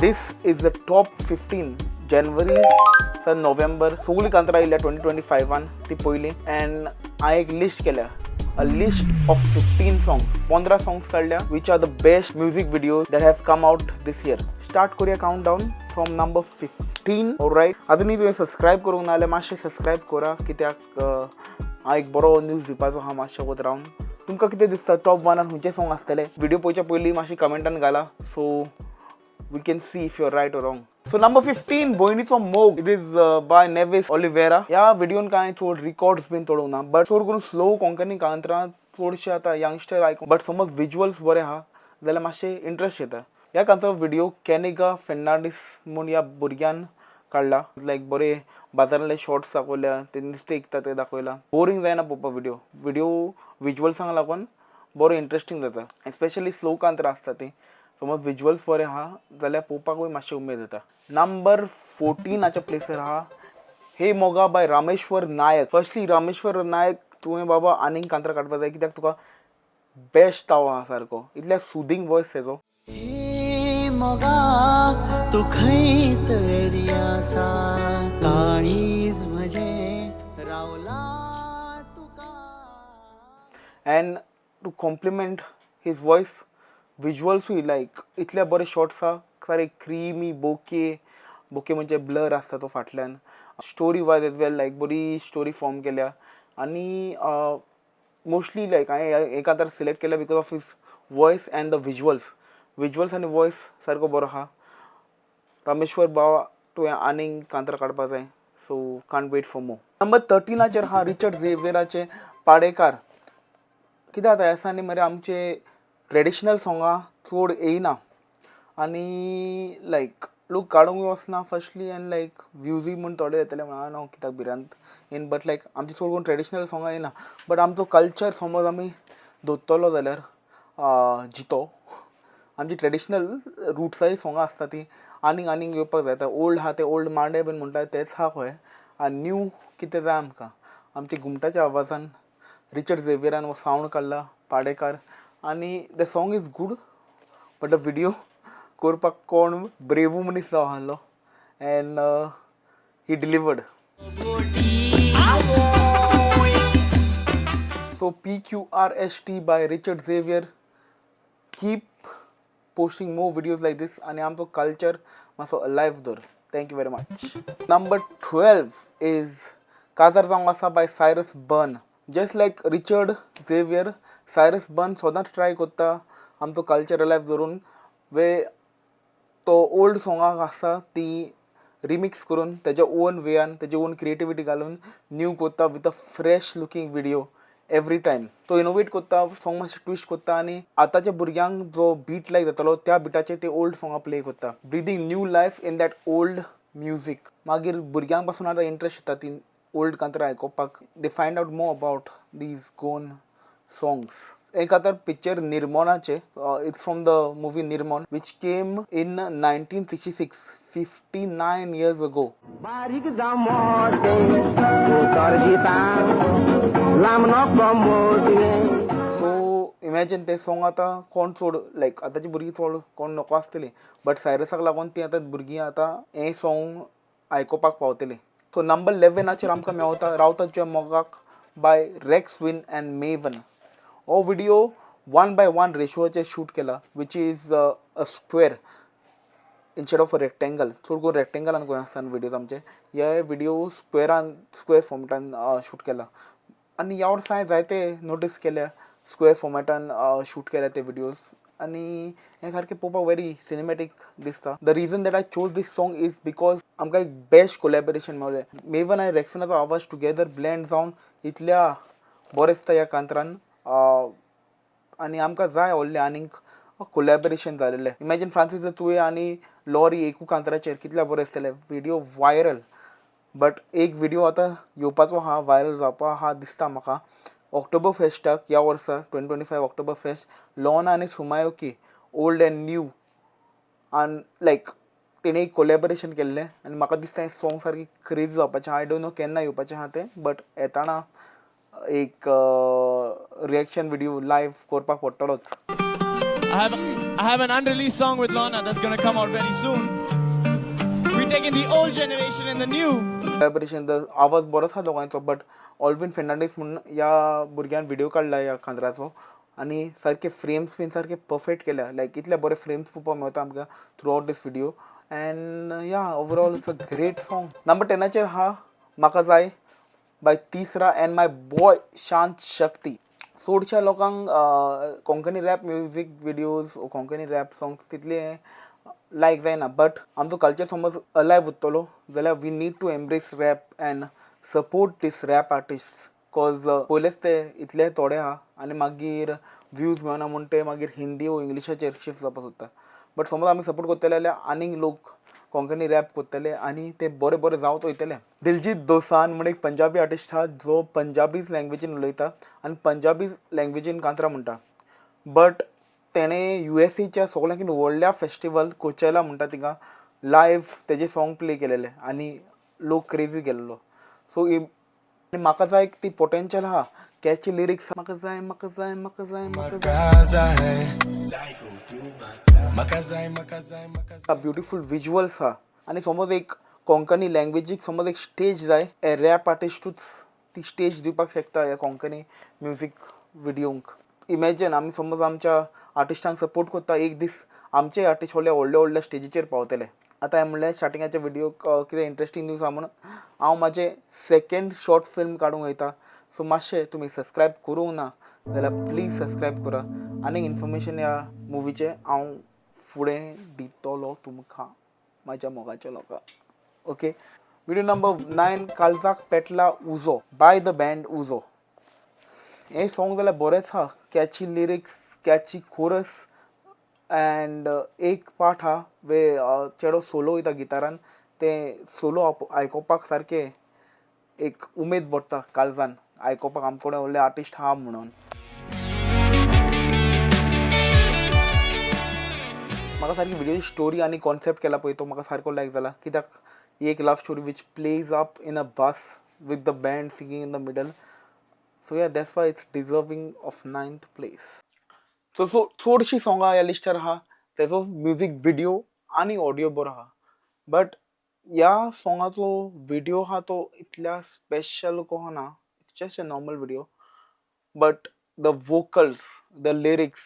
This is the top 15 January सन नोव्हेंबर सगळी कांतरां आयिल्ल्या 2025 ती पयली एंड हांवें एक लिस्ट केल्या a list of 15 songs 15 songs काढल्या which are the best music videos that have come out this year. Start करूया countdown from number 15. alright अजूनही तुवें सबस्क्राईब करूंक ना जाल्यार मातशें सबस्क्राईब करा कित्याक हांव एक बरो न्यूज दिवपाचो आहा मातशें वत रावन. तुमकां कितें दिसता टॉप 1 खंयचे सॉंग आसतले व्हिडिओ पळोवच्या पयलीं मातशी कमेंटान घाला सो we can see if you're right or wrong. So number 15 भयणीचो मोग it is by Nevis Oliveira. ह्या व्हिडिओन कांय चड रिकॉर्ड्स बीन चडोवंक ना बट चड करून स्लो कोंकणी कांतरां चडशे आतां यंगस्टर आयकून बट समज विज्युअल्स बरे आहा जाल्यार मातशें इंट्रस्ट येता. ह्या कांतराचो व्हिडिओ कॅनिगा फेर्नांडीस म्हूण ह्या भुरग्यान काडला लायक बरे बाजारांतले शॉर्ट्स दाखयल्या ते नुस्तें विकता ते दाखयला. बोरींग जायना पळोवपाक व्हिडिओ विज्युअल्सांक लागून बरो इंट्रस्टींग जाता एस्पेशली स्लो कांतरां आसता ती समज विज्युअल्स बरे आहा जाल्यार पळोवपाकूय मातशें उमेद येता. नंबर 14 प्लेसीर आहा हे मोगा बाय रामेश्वर नायक. फर्स्टली रामेश्वर नायक तुवें बाबा आनीक कांतरां काडपाक जाय कित्याक तुका बेस्ट ताव आहा सारको इतल्या सुदींग वॉयस तेजो. तू खंय तरी आसा काळीज म्हजे रावला तुका and to compliment his voice विज्युअल्सूय लायक इतले बरे शॉर्ट्स आहा सारे क्रीमी बोके म्हणजे ब्लर आसता तो फाटल्यान स्टोरी वायज एज वेल लायक बरी स्टोरी फॉर्म केल्या आनी मोस्टली लायक हांवें एक आतां सिलेक्ट केल्या because of his voice and the visuals आनी वॉयस सारको बरो आहा. रामेश्वर बावा तुवें आनीक कांतरां काडपाक जाय so can't wait for more. Number 13 आहा रिचर्ड झेवियराचे पाडेकार. कित्याक जाता ह्या दिसांनी मरे आमचे ट्रेडिशनल सोंगां चड येयना आनी लायक लोक काडूंक वचना फर्स्टली एंड लायक व्यूजूय म्हूण थोडे येतले म्हणून न्हू कित्याक भिरांत इन बट लायक आमची चड करून ट्रेडिशनल सोंगां येयना बट आमचो कल्चर समज आमी धरतलो जाल्यार जितो आमची ट्रेडिशनल रुट्साची सोंगां आसता ती आनीक येवपाक जाय. ओल्ड आहा ते ओल्ड मांडे बीन म्हणटा तेच आहा खंय आनी न्यू कितें जाय आमकां आमच्या घुमटाच्या आवाजान रिचर्ड झेवियरान हो सावंड काडला पाडेकार आनी the song is good but the video करपाक कोण ब्रेवू मनीस जावं आहलो and he delivered. So PQRST by Richard Xavier keep posting more videos like this आणि आमचो कल्चर मातसो अलायव्ह दवर. Thank you very much. Number 12 is काजार जावंक आसा by Cyrus Byrne. Just like Richard Xavier Cyrus Byrne सदांच try करता आमचो कल्चर अलायव्ह दवरून वे तो ओल्ड सोंगां आसा ती रिमिक्स करून तेज्या ओन वेयान तेजी ओन क्रिएटिविटी घालून न्यू करता with a fresh looking video every time. तो इनोवेट करता सॉंग मातशें ट्विस्ट करता आनी आतांच्या भुरग्यांक जो बीट लायक जातालो त्या बिटाचेर ते ओल्ड सोंगां प्ले करता breathing new life in that old music. मागीर भुरग्यांक पासून आतां इंट्रस्ट येता ती ओल्ड कांतरां आयकोपाक they find out more about these gone songs. एक आतां पिक्चर निर्मोनाचे it's from the movie Nirmon which came in 1966 59 years ago. बारीक जामोते उतर दिता लांब मोटे सो इमॅजिन ते सॉंग आतां कोण चड लायक आतांची भुरगीं चड कोण नको आसतली बट सायरसाक लागून ती आतां भुरगीं आतां हें सॉंग आयकोपाक पावतली. सो नंबर 11 आमकां मेवता रावता तुज्या मोगाक बाय रेक्स विन एंड मेवन. हो व्हिडिओ 1:1 रेशोचेर शूट केला which is a square instead of a rectangle. चड करून रेक्टेंगलान खंय आसता व्हिडिओज आमचे हे व्हिडिओ स्क्वेअर फॉर्मेटान शूट केला आनी ह्या वर्सा हांवें जायते नोटीस केल्या स्क्वेअर फॉर्मेटान शूट केल्या ते व्हिडिओज आनी हें सारकें पळोवपाक व्हेरी सिनेमॅटीक दिसता. The reason that I chose this song is because आमकां एक बेस्ट कोलॅबोरेशन मेळ्ळें. मेवन आनी रेक्सनाचो आवाज टुगेदर ब्लेंड जावन इतल्या बरें दिसता ह्या कांतरान आनी आमकां जाय व्हडलें आनीक कोलॅबोरेशन जालेलें. इमॅजीन फ्रांसीस तुवें आनी लॉरी एकू कांतराचेर कितल्या बरें दिसतलें. व्हिडिओ वायरल बट एक व्हिडिओ आतां येवपाचो आहा वायरल जावपा आहा दिसता म्हाका ऑक्टोबर फेस्टाक ह्या वर्सा 2025 ऑक्टोबर फेस्ट लॉना आनी सुमायोकी ओल्ड एंड न्यू आनी लायक तेणें एक कोलॅबोरेशन केल्लें आनी म्हाका दिसता हें सॉंग सारकी क्रेजी जावपाचें. आय डोंट नो केन्ना येवपाचें आहा तें बट येताना एक रिएक्शन व्हिडिओ लायव्ह करपाक पडटलोच. I have an unreleased song with Lorna that's gonna come out very soon. We're taking the old generation and the new. Collaboration आवाज बरोच आसा दोगांयचो बट ऑल्विन फेर्नांडीस म्हणून ह्या भुरग्यान व्हिडिओ काडला ह्या खांद्राचो आनी सारके फ्रेम्स बीन सारके परफेक्ट केल्या लायक इतले बरे फ्रेम्स पळोवपाक मेळटा आमकां थ्रू आउट दीस व्हिडिओ एंड या overall it's a great song. Number 10 हा म्हाका जाय बाय तिसरा एंड माय बॉय शांत शक्ती. चडशा लोकांक Konkani rap music videos Konkani rap songs तितले लायक जायना बट आमचो कल्चर समज अलायव उरतलो जाल्यार we need to embrace rap and support these rap artist cause पयलेच ते इतले थोडे आहा आनी मागीर व्ह्यूज मेळना म्हूण ते मागीर हिंदी वो इंग्लिशाचेर शिफ्ट जावपाक सोदता. बट समज आमी सपोर्ट करतले जाल्यार आनीक लोक कोंकणी रॅप करतले आनी ते बरे बरे जावत वयतले. दिलजीत दोसांझ म्हण एक पंजाबी आर्टिस्ट आहा जो पंजाबीज लँग्वेजीन उलयता आनी पंजाबी लँग्वेजीन कांतरां म्हणटा बट तेणें युएसएच्या सगळ्यांकीन व्हडल्या फेस्टिवल कोचेला म्हणटा थिंगा लायव्ह तेजे सॉंग प्ले केलेले आनी लोक क्रेजी गेल्लो. सो म्हाका जाय ती पोटेंशियल आहा कॅची लिरिक्स म्हाका जाय म्हाका जाय म्हाका जाय म्हाका जाय ब्युटिफूल विज्युअल्स आहा आनी समज एक कोंकणी लँग्वेजीक समज एक स्टेज जाय रॅप आर्टिस्टूच ती स्टेज दिवपाक शकता ह्या कोंकणी म्युजीक व्हिडिओंक. इमॅजीन आमी समज आमच्या आर्टिस्टांक सपोर्ट करता एक दीस आमचे आर्टिस्ट व्हडल्या स्टेजीचेर पावतले. आतां हांवें म्हणलें स्टार्टिंगाच्या व्हिडिओक कितें इंट्रस्टींग न्यूज आहा म्हूण हांव म्हाजें सेकेंड शॉर्ट फिल्म काडूंक वयता. सो मातशें तुमी सबस्क्रायब करूंक ना जाल्यार प्लीज सबस्क्रायब करा. आनीक इन्फॉर्मेशन ह्या मुवीचें हांव फुडें दितलो तुमकां म्हाज्या मोगाच्या लोकांक. ओके व्हिडिओ नंबर 9 काळजाक पेटला उजो बाय द बँड उजो. हें सॉंग जाल्यार बरेंच आहा catchy lyrics catchy chorus and एक पार्ट आहा वे चेडो सोलो वयता गिटारान तें सोलो आयकोपाक सारकें एक उमेद भरता काळजान आयकोपाक आमचे कडेन व्हडले आर्टिस्ट आहा म्हणून. म्हाका सारकी व्हिडिओची स्टोरी आनी कॉन्सेप्ट केला पळय तो म्हाका सारको लायक जाला कित्याक ही एक love story which plays up in a bus with the band singing in the middle. So yeah that's why it's deserving of 9th place. So चडशीं सॉंगां ह्या लिस्टार आहा तेजो म्युजीक व्हिडिओ आनी ऑडियो बरो आहा बट ह्या सॉंगाचो व्हिडिओ आहा तो इतल्या स्पेशल कहो ना it's just a normal video but the vocals the lyrics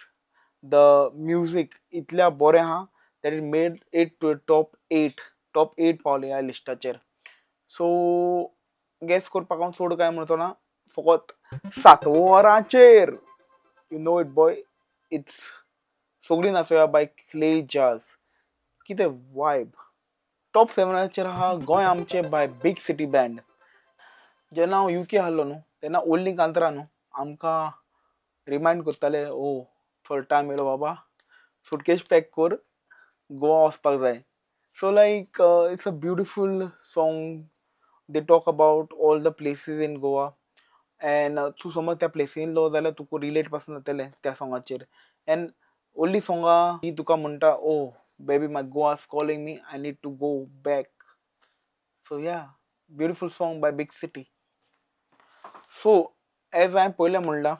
the music इतल्या बरें आहा that it made it to top 8 पावले ह्या लिस्टाचेर. सो गॅस करपाक हांव चड कांय म्हणचो ना फकत 7 वरांचेर you know it boy it's सगळीं नाचोया बाय क्ले जाज. कितें वायब. टॉप 7 आहा गोंय आमचें बाय बीग सिटी बँड. जेन्ना हांव UK आहलो न्हू तेन्ना ओल्ली कांतरां न्हू आमकां रिमायंड करताले ओ चल टायम येयलो बाबा सुटकेस पॅक कर गोवा वचपाक जाय. So like it's a beautiful song they talk about all the places in Goa and तूं समज त्या प्लेसीन लो जाल्यार तुका रिलेट पासून जातलें त्या सॉंगाचेर एंड ओन्ली सॉंगां ही तुका म्हणटा oh baby my Goa is calling me I need to go back. So yeah beautiful song by big city. So as हांवें पयलें म्हणलां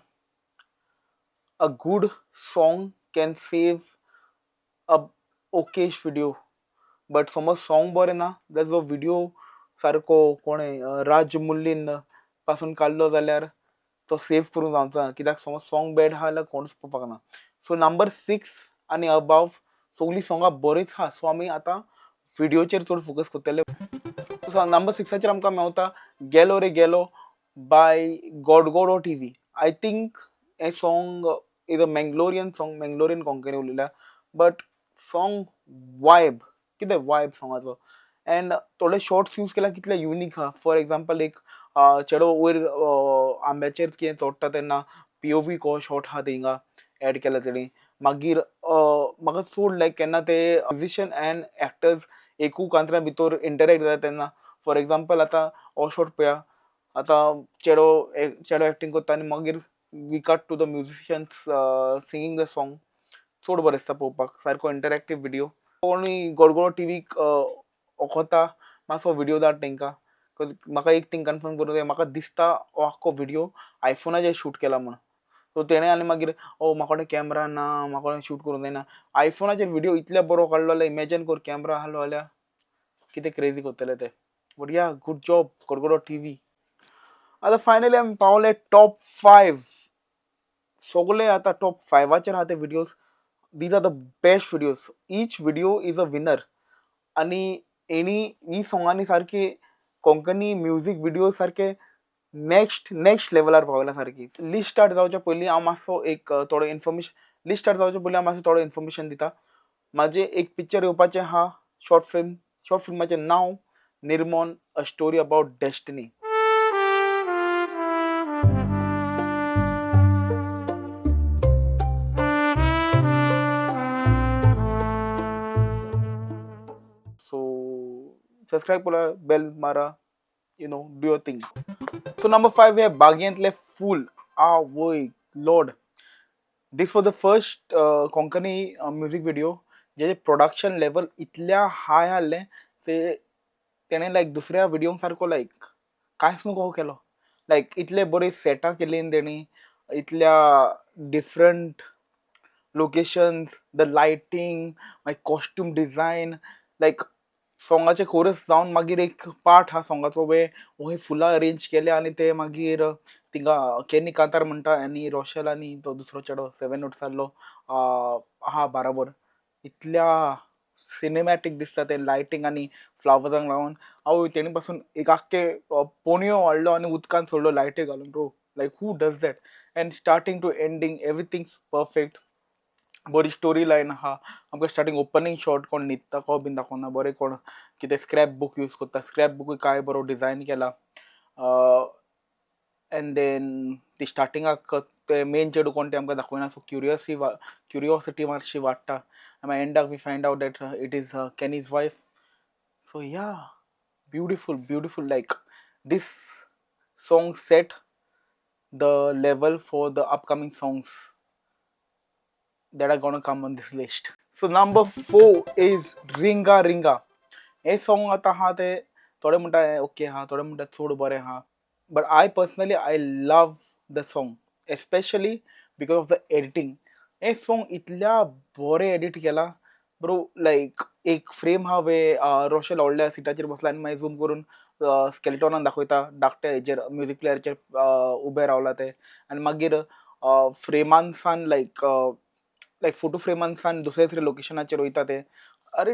a good song can save a okayish video but समज song बरें ना जाल्यार जो व्हिडिओ सारको कोणें राजमुल्लीन पासून काडलो जाल्यार तो सेव करूंक जावचो ना कित्याक समज सॉंग बॅड आहा जाल्यार कोणूच पळोवपाक ना. सो नंबर 6 आनी अबाव सगळीं सॉंगां बरीच आहा सो आमी आतां व्हिडिओचेर चड फोकस करतले. सो नंबर 6 आमकां मेवता गेलो रे गेलो by Godgodo TV. I think हे song is a Mangalorean song Mangalorean Konkani उलयल्या बट सॉंग वायब कितें वायब सॉंगाचो एंड थोडे शॉर्ट्स यूज केल्या कितले युनीक आहा. फॉर एग्जांपल एक चेडो वयर आंब्याचेर कितें चडटा तेन्ना POV को शॉर्ट आहा थिंगा एड केला तेणी. मागीर म्हाका चड लायक केन्ना ते म्युजिशियन एंड एक्टर्स एकू कांतरा भितर इंटरेक्ट जाता तेन्ना फॉर एग्जांपल आतां हो शॉर्ट पळया आतां चेडो एक्टींग करता आनी मागीर we cut to the musicians singing the song चड बरें दिसता पळोवपाक सारको इंटरेक्टीव व्हिडिओ. कोणी गडगडो टीव्हीक ओखोता मातसो व्हिडिओ धाड तांकां म्हाका एक थिंग कन्फर्म करूंक जाय म्हाका दिसता हो आख्खो व्हिडिओ आयफोनाचेर शूट केला म्हूण सो तेणे आनी मागीर ओ म्हाका कडेन कॅमेरा ना, म्हाका कडेन शूट करूंक जायना. आयफोनाचेर व्हिडिओ इतल्या बरो काडलो जाल्यार इमॅजिन कर कॅमेरा आहलो जाल्यार कितें क्रेझी करतले ते. बट या गुड जॉब गडगडो टीव्ही. आतां फायनली आमी पावले टॉप 5. सगळे आता टॉप 5चेर आहा ते videos. These are the best videos. Each video is a winner. आणि ही सॉंगांनी सारकी कोंकणी म्युझिक व्हिडिओ सारखे नेक्स्ट लेवलार पावल्या सारकी. लिस्ट स्टार्ट जावच्या पयलीं हांव मातसो एक थोडो इन्फॉर्मेशन लिस्ट स्टार्ट जावच्या पयलीं हांव मातसो थोडो इन्फॉर्मेशन दिता. म्हाजें एक पिक्चर येवपाचें आहा शॉर्ट फिल्माचें नांव Nirmon a story about destiny. So subscribe करा, बेल मारा, do your thing. So number 5 we have बागेंतले फूल. वोय lord. This was the first Konkani music video जेचे प्रोडक्शन लेवल इतल्या हाय आहलें ते तेणें लायक दुसऱ्या व्हिडिओ सारको लायक कांयच नको केलो. लायक इतले बरे सेटां केलीं तेणी, इतल्या डिफरंट लोकेशन्स, द लायटिंग, मागीर कॉस्ट्यूम डिझायन, लायक सॉंगाचे कोरस जावन मागीर एक पार्ट हा सॉंगाचो वे फुलां अरेंज केल्या आनी ते मागीर थिंगा केनी कांतार म्हणटा आनी रोशल आनी तो दुसरो चेडो 7 नोट्स आहलो आहा बराबर. इतल्या सिनेमॅटीक दिसता ते लायटिंग आनी फ्लावर्सांक लागून. तेणी पासून एक आख्खे पोणयो हाडलो आनी उदकान सोडलो लायटी घालून. Bro like who does that. And starting to ending everything perfect. बरी स्टोरी लायन आहा. आमकां स्टार्टींग ओपनिंग शॉट कोण न्हिदता को बीन दाखोवना. बरें कोण कितें स्क्रॅप बुक यूज करता, स्क्रॅप बुकूय काय बरो डिझायन केला. एंड देन ती स्टार्टिंगाक ते मेन चेडू कोण ते आमकां दाखयना. सो क्युरियोसिटी मातशी वाडटा. मागीर एंडाक we find out that it is Kenny's wife. So yeah beautiful like this song set the level for the upcoming songs that are gonna come on this list. So number 4 is Ringa Ringa. हे song आता हा ते थोडे म्हणटा okay हा, थोडे म्हणटा चड बरें हा. But I personally I love the song especially because of the editing. हे सॉंग इतल्या बरें एडिट केला ब्रो. लायक एक फ्रेम हा वे रोशल व्हडल्या सिटाचेर बसला आनी मागीर झूम करून स्केलेटॉनान दाखयता धाकट्या हेचेर म्युझिक प्लेयराचेर उबे रावला ते. आनी मागीर फ्रेमान सान लायक फोटो फ्रेमान सान दुसरे लोकेशनाचेर वयता ते. अरे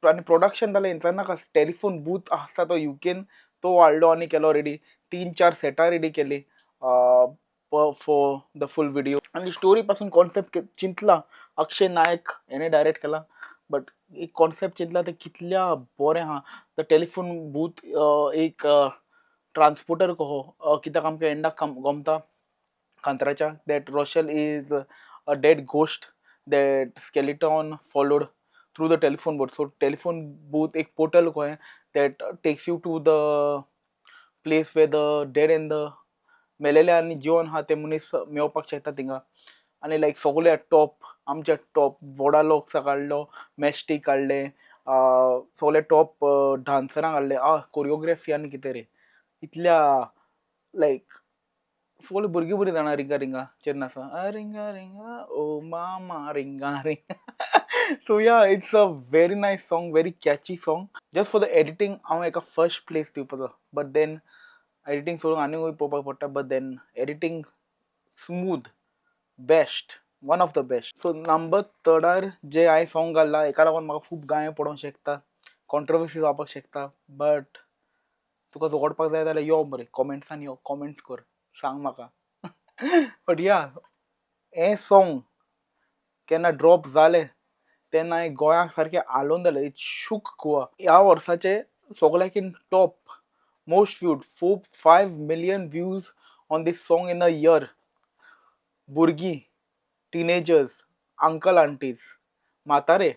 आनी प्रोडक्शन जालें तेन्ना टेलिफोन बूथ आसता तो युकेन तो हाडलो आनी केलो रेडी. 3-4 सेटां रेडी केली फॉर द फूल व्हिडिओ. आनी स्टोरी पासून कॉन्सेप्ट चिंतला अक्षय नायक हेणे डायरेक्ट केला. बट एक कॉन्सेप्ट चिंतला ते कितल्या बरें आहा. द टेलिफोन बूथ एक ट्रान्सपोर्टर कहो कित्याक आमकां एंडाक गमता कांतराच्या that Rochelle is a dead ghost that skeleton followed through the telephone booth. So telephone booth एक portal को है that takes you to the place where the dead and the मेलेले आनी जिवन हा ते मनीस मेवपाक शकता थिंगा. आनी लायक सगळे टॉप आमचे टॉप व्हडा लोक काडलो, मॅस्टिक काडले, सगळे टॉप डान्सरांक हाडले. कोरियोग्राफी आनी कितें रे इतल्या लायक सगळीं भुरगीं जाणां रिंगा रिंगा चेर नाचा रिंगा रिंगा ओ मामा रिंगा Ringa. So ya it's a very nice song, very catchy song. Just for the editing हांव एका फर्स्ट प्लेस दिवपाचो. बट देन एडिटींग सोडून आनीकूय पळोवपाक पडटा. But then editing smooth best, one of the best. So number 3 जे हांवें song घातला हेका लागून म्हाका खूब गाळें पडोंक शकता, कॉन्ट्रोवर्सी जावपाक शकता. बट तुका झगडपाक जाय जाल्यार यो मरे कॉमेंट्सान यो, कॉमेंट कर, सांग म्हाका. बट या हे सॉंग केन्ना ड्रॉप जालें तेन्ना हांवें गोंयाक सारकें आलोवन जालें. It shook Goa. ह्या वर्साचे सगळ्याकीन top most viewed 4-5 million views on this song in a year. भुरगीं, टिनेजर्स, अंकल आंटीज, म्हातारे,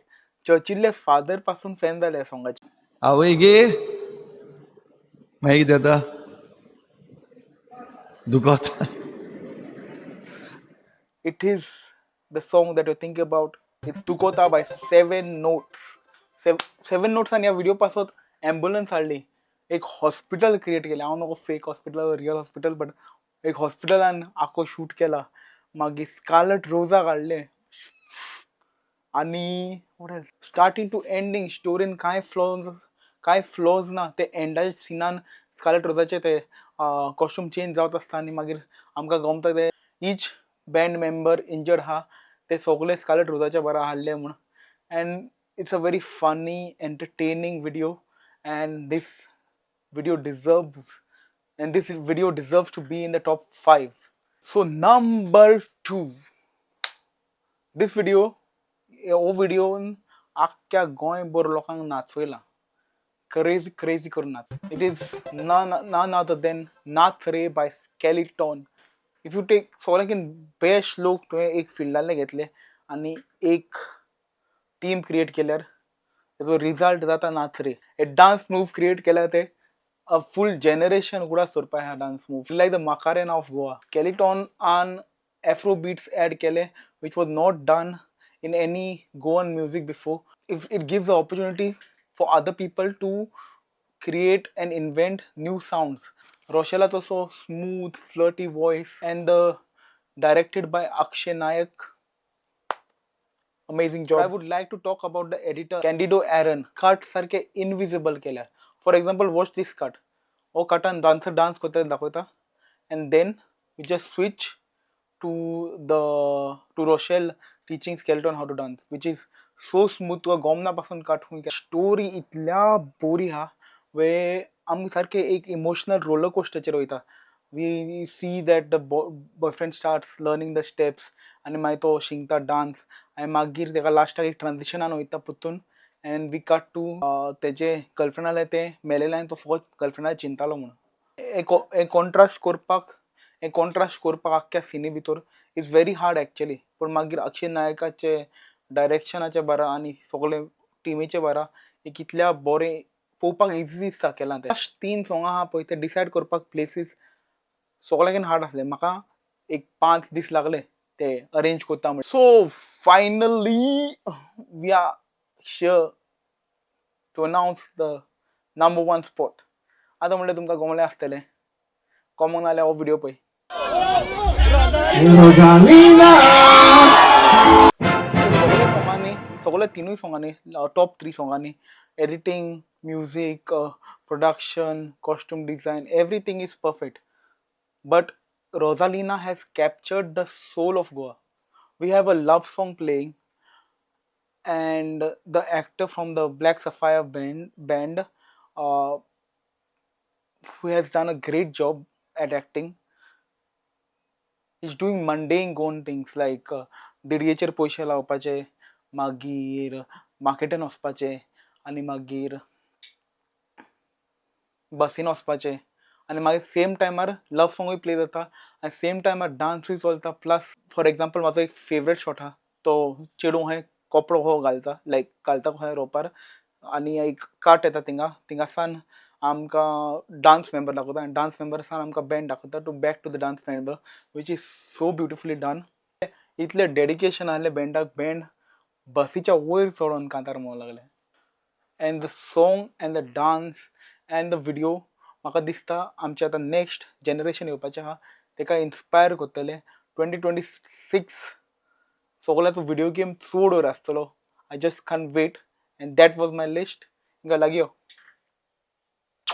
चर्चिल्ले फादर पासून फॅन जाले ह्या सॉंगाचे. आवय गे मागीर कितें जाता दुखोता. It is the song that you think about. It's Tukota by 7 Notes. 7 Notes आणि या व्हिडिओ पासून ॲम्ब्युलन्स हाडली, एक हॉस्पिटल क्रिएट केलें. हांव नको fake hospital real hospital but एक हॉस्पिटलान आख्खो शूट केला. मागीर स्कारलेट रोजा काडले आणि what else starting to ending स्टोरीन कांय फ्लॉज ना ते एंडाच्या सिनान स्कारलेट रोजाचे ते कॉस्ट्यूम चेंज जावत आसता आनी मागीर आमकां गमता ते ईच बँड मेंबर इंजर्ड आहा ते सगळे स्कारलेट रोजाच्या बरा हाडले म्हूण and it's a very funny entertaining video and video deserves this video deserves to be in the top 5. So number 2, this video हो व्हिडिओ आख्ख्या गोंयभर लोकांक नाचयला क्रेजी करून नाच it is none other than नाच रे by skeleton. If you take सगळ्यांकीन बेस्ट लोक तुवें एक फिल्डांतले घेतले आनी एक टीम क्रिएट केल्यार तेजो रिजल्ट जाता नाच रे. एक डान्स मूव क्रिएट केल्यार ते a full generation would have surpassed her dance move. Like the Macarena of Goa. Skeleton and Afrobeats add kele, which was not done in any Goan music before. If it gives the opportunity for other people to create and invent new sounds. Roshella to so smooth, flirty voice and the directed by Akshay Nayak. Amazing job. I would like to talk about the editor Candido Aaron. Cut sarke invisible केल्या. For example, watch this cut. Oh, cut and dancer dance करता दाखवता, and then we just switch to Rochelle teaching Skeleton how to dance, which is so smooth. तुका गॉमना पासून cut होऊन story इतल्या बोरी हा वे आमी सारखे एक इमोशनल रोलर कोस्टरचेर वयता. We see that the boyfriend starts learning the steps आणि मागीर तो शिंगता डान्स आनी मागीर तेका लास्टाक एक ट्रान्सिशनान वयता पुतून and we cut to तेजे गर्लफ्रेंड आसले ते मेलेले आनी तो फकत गर्लफ्रेंडाक चिंतालो म्हणून. एक कॉन्ट्रास्ट करपाक आख्ख्या सिनी भितर इज व्हेरी हार्ड एक्चुअली. पूण मागीर अक्षय नायकाचे डायरेक्शनाचे बारा आनी सगळे टिमीचे बारा एक कितल्या बरें पळोवपाक इजी दिसता केलां तें. 3 सॉंगां आहा पळय ते डिसायड करपाक प्लेसीस सगळ्यांकीन हार्ड आसले. म्हाका एक 5 दीस लागले ते अरेंज करता म्हणून. So finally we are sure to announce the number 1 spot. आता म्हणले तुमकां गमले आसतले कॉमन नाल्यार हो व्हिडिओ पळय. सगळे तिनूय सॉंगांनी टॉप 3 सॉंगांनी editing music production costume design everything is perfect. But Rosalina has captured the soul of Goa. We have a love song playing and the actor from the Black Sapphire band who has done a great job at acting is doing mundane Goan things like दिडयेचेर पयशे लावपाचे मागीर मार्केटान वचपाचे आनी मागीर बसीन वचपाचे आनी मागीर सेम टायमार लव सॉंगूय प्ले जाता आनी सेम टायमार डान्सूय चलता. प्लस फॉर एग्जाम्पल म्हाजो एक फेवरेट शॉट आहा तो चेडू खंय कपडो हो घालता घालता खंय रोपार आनी एक काट येता थिंगासान आमकां डान्स मेंबर दाखयता आनी डान्स मेंबर्सान आमकां बँड दाखयता to back to the dance member which is so beautifully done. इतले डेडिकेशन आहले बँडाक बँड बसीच्या वयर चडोन कांतार म्हणूंक लागले. And the song and the dance and the video म्हाका दिसता आमचें आतां नेक्स्ट जनरेशन येवपाचें आहा तेका इन्स्पायर करतले. 2026 सगळ्याचो व्हिडिओ गेम चड वयर आसतलो. I just can't wait and that was my list. हिंगा लागयो.